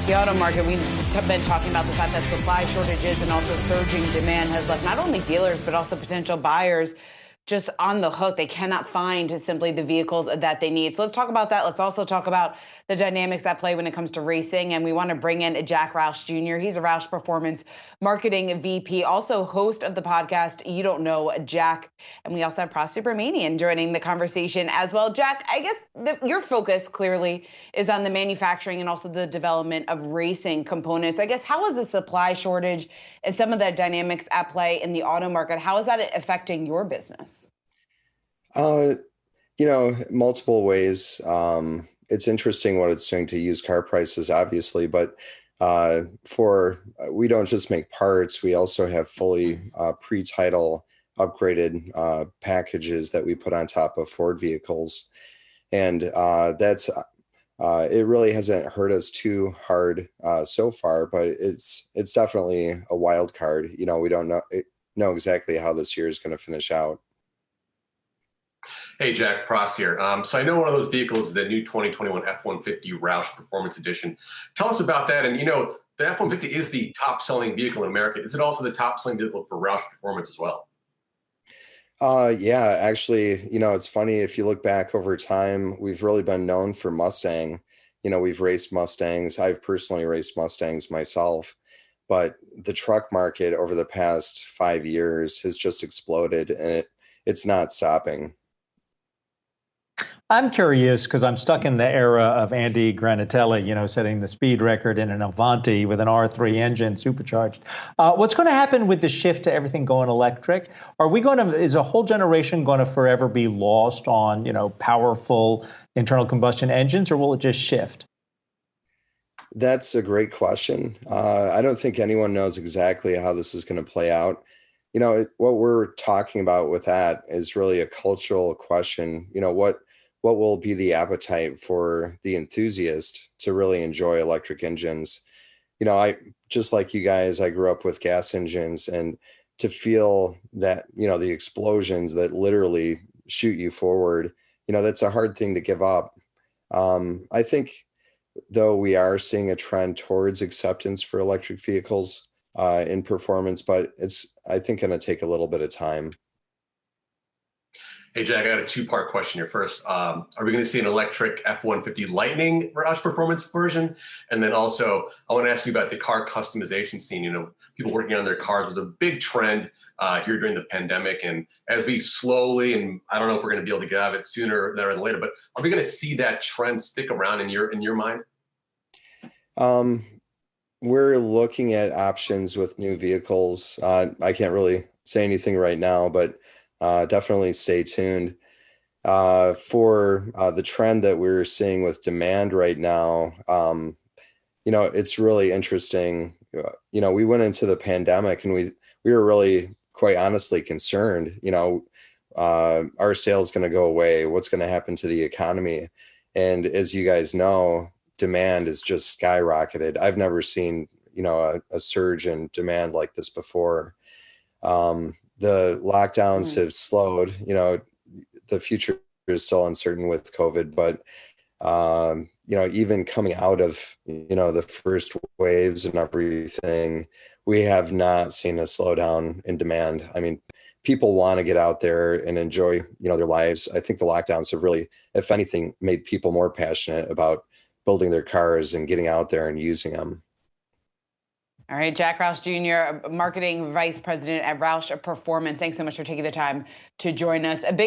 The auto market, we've been talking about the fact that supply shortages and also surging demand has left not only dealers, but also potential buyers just on the hook. They cannot find simply the vehicles that they need. So let's talk about that. Let's also talk about the dynamics at play when it comes to racing. And we want to bring in Jack Roush Jr. He's a Roush Performance Marketing VP, also host of the podcast You Don't Know Jack. And we also have Pras Subramanian joining the conversation as well. Jack, I guess your focus clearly is on the manufacturing and also the development of racing components. I guess how is the supply shortage and some of the dynamics at play in the auto market, how is that affecting your business? Multiple ways. It's interesting what it's doing to used car prices, obviously, but we don't just make parts. We also have fully pre-title upgraded packages that we put on top of Ford vehicles. And it really hasn't hurt us too hard so far, but it's definitely a wild card. We don't know exactly how this year is going to finish out. Hey, Jack, Pras here. So I know one of those vehicles is the new 2021 F-150 Roush Performance Edition. Tell us about that. And, the F-150 is the top-selling vehicle in America. Is it also the top-selling vehicle for Roush Performance as well? Yeah, actually, it's funny. If you look back over time, we've really been known for Mustang. We've raced Mustangs. I've personally raced Mustangs myself. But the truck market over the past 5 years has just exploded, and it's not stopping. I'm curious because I'm stuck in the era of Andy Granatelli, setting the speed record in an Avanti with an R3 engine supercharged. What's going to happen with the shift to everything going electric? Is a whole generation going to forever be lost on, powerful internal combustion engines, or will it just shift? That's a great question. I don't think anyone knows exactly how this is going to play out. What we're talking about with that is really a cultural question. What will be the appetite for the enthusiast to really enjoy electric engines? I just like you guys, I grew up with gas engines, and to feel that, the explosions that literally shoot you forward, that's a hard thing to give up. I think, though, we are seeing a trend towards acceptance for electric vehicles in performance, but it's, I think, going to take a little bit of time. Hey, Jack, I got a two-part question here. First, are we going to see an electric F-150 Lightning Roush Performance version? And then also, I want to ask you about the car customization scene. People working on their cars was a big trend here during the pandemic. And as we slowly, and I don't know if we're going to be able to get out of it sooner rather than later, but are we going to see that trend stick around in your mind? We're looking at options with new vehicles. I can't really say anything right now, but definitely stay tuned. For the trend that we're seeing with demand right now, it's really interesting. We went into the pandemic and we were really, quite honestly, concerned. Our sales going to go away? What's going to happen to the economy? And as you guys know, demand is just skyrocketed. I've never seen, a surge in demand like this before. The lockdowns have slowed. The future is still uncertain with COVID, but even coming out of the first waves and everything, we have not seen a slowdown in demand. I mean, people want to get out there and enjoy their lives. I think the lockdowns have really, if anything, made people more passionate about building their cars and getting out there and using them. All right, Jack Roush Jr., Marketing Vice President at Roush Performance. Thanks so much for taking the time to join us. A big